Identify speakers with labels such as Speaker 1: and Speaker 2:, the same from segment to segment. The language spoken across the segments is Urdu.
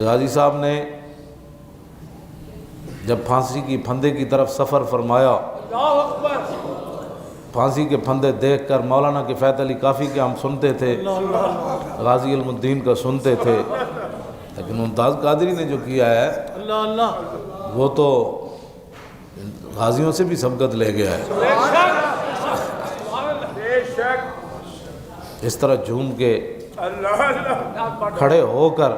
Speaker 1: غازی صاحب نے جب پھانسی کی پھندے کی طرف سفر فرمایا، پھانسی کے پھندے دیکھ کر مولانا کفایت علی کافی کے ہم سنتے تھے، غازی علم الدین کا سنتے تھے، لیکن ممتاز قادری نے جو کیا ہے وہ تو غازیوں سے بھی سبقت لے گیا ہے۔ اس طرح جھوم کے کھڑے ہو کر،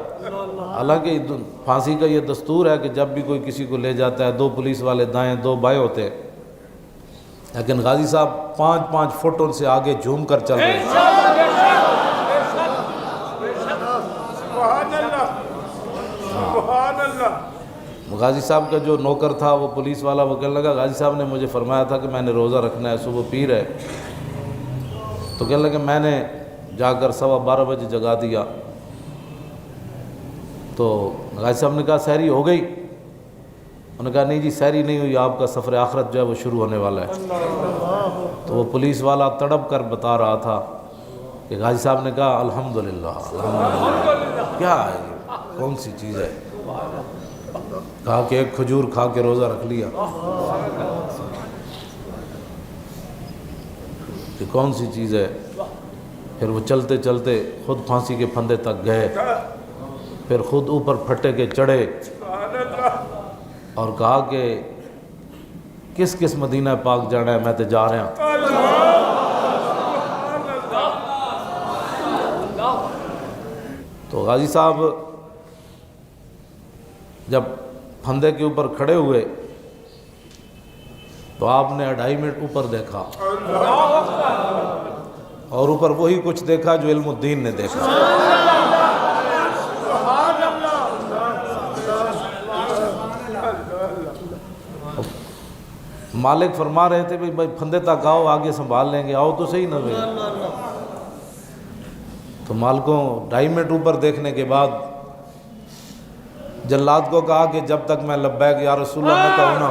Speaker 1: حالانکہ پھانسی کا یہ دستور ہے کہ جب بھی کوئی کسی کو لے جاتا ہے 2 پولیس والے دائیں 2 بائیں ہوتے ہیں، لیکن غازی صاحب 5 فٹ ان سے آگے جھوم کر چل رہے ہیں۔ غازی صاحب کا جو نوکر تھا وہ پولیس والا، وہ کہنے لگا غازی صاحب نے مجھے فرمایا تھا کہ میں نے روزہ رکھنا ہے، صبح پیر ہے، تو کہنے لگا میں نے جا کر 12:15 بجے جگا دیا، تو غازی صاحب نے کہا سحری ہو گئی؟ انہوں نے کہا نہیں جی سحری نہیں ہوئی، آپ کا سفر آخرت جو ہے وہ شروع ہونے والا ہے۔ تو وہ پولیس والا تڑپ کر بتا رہا تھا کہ غازی صاحب نے کہا الحمدللہ الحمدللہ، کیا ہے یہ کون سی چیز ہے؟ کہا کہ ایک کھجور کھا کے روزہ رکھ لیا، کہ کون سی چیز ہے؟ پھر وہ چلتے چلتے خود پھانسی کے پھندے تک گئے، پھر خود اوپر پھٹے کے چڑھے اور کہا کہ کس کس مدینہ پاک جانا ہے، میں تے جا رہا ہوں۔ تو غازی صاحب جب پھندے کے اوپر کھڑے ہوئے تو آپ نے 2.5 منٹ اوپر دیکھا، اور اوپر وہی کچھ دیکھا جو علم الدین نے دیکھا۔ مالک فرما رہے تھے بھائی پھندے تک آؤ، آگے سنبھال لیں گے، آؤ تو صحیح نہ بھائی۔ تو مالکوں 2.5 منٹ اوپر دیکھنے کے بعد جلاد کو کہا کہ جب تک میں لبیک یا رسول اللہ نہ کہوں نا۔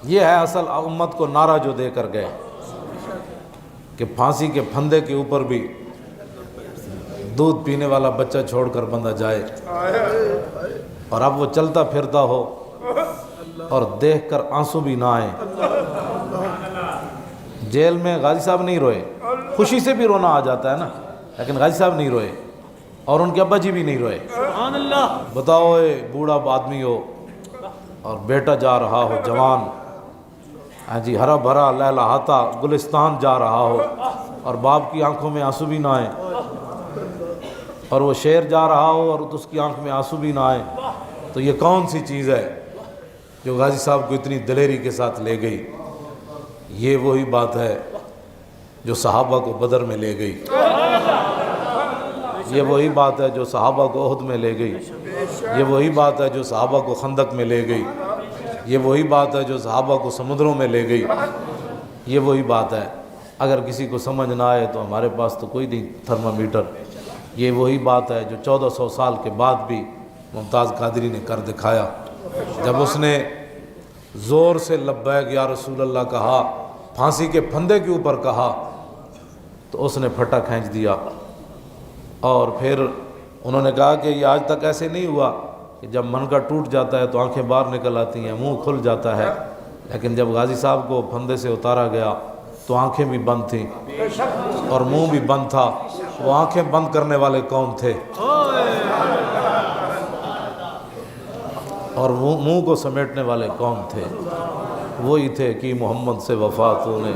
Speaker 1: یہ ہے اصل امت کو نعرہ جو دے کر گئے کہ پھانسی کے پھندے کے اوپر بھی دودھ پینے والا بچہ چھوڑ کر بندہ جائے، اور اب وہ چلتا پھرتا ہو اور دیکھ کر آنسو بھی نہ آئے۔ جیل میں غازی صاحب نہیں روئے، خوشی سے بھی رونا آ جاتا ہے نا، لیکن غازی صاحب نہیں روئے، اور ان کے ابا جی بھی نہیں روئے۔ بتاؤ اے بوڑھا آدمی ہو اور بیٹا جا رہا ہو جوان، ہاں جی ہرا بھرا لہلہاتا گلستان جا رہا ہو، اور باپ کی آنکھوں میں آنسو بھی نہ آئے، اور وہ شیر جا رہا ہو اور اس کی آنکھ میں آنسو بھی نہ آئے، تو یہ کون سی چیز ہے جو غازی صاحب کو اتنی دلیری کے ساتھ لے گئی؟ یہ وہی بات ہے جو صحابہ کو بدر میں لے گئی، یہ وہی بات ہے جو صحابہ کو احد میں لے گئی، یہ وہی بات ہے جو صحابہ کو خندق میں لے گئی، یہ وہی بات ہے جو صحابہ کو سمندروں میں لے گئی، یہ وہی بات ہے۔ اگر کسی کو سمجھ نہ آئے تو ہمارے پاس تو کوئی نہیں تھرمامیٹر، یہ وہی بات ہے جو 1400 سال کے بعد بھی ممتاز قادری نے کر دکھایا۔ جب اس نے زور سے لبیک یا رسول اللہ کہا، پھانسی کے پھندے کے اوپر کہا، تو اس نے پھٹا کھینچ دیا، اور پھر انہوں نے کہا کہ یہ آج تک ایسے نہیں ہوا کہ جب من کا ٹوٹ جاتا ہے تو آنکھیں باہر نکل آتی ہیں، منہ کھل جاتا ہے، لیکن جب غازی صاحب کو پھندے سے اتارا گیا تو آنکھیں بھی بند تھیں اور منہ بھی بند تھا۔ وہ آنکھیں بند کرنے والے کون تھے اور منہ کو سمیٹنے والے کون تھے؟ وہی تھے کہ محمد سے وفا تو نے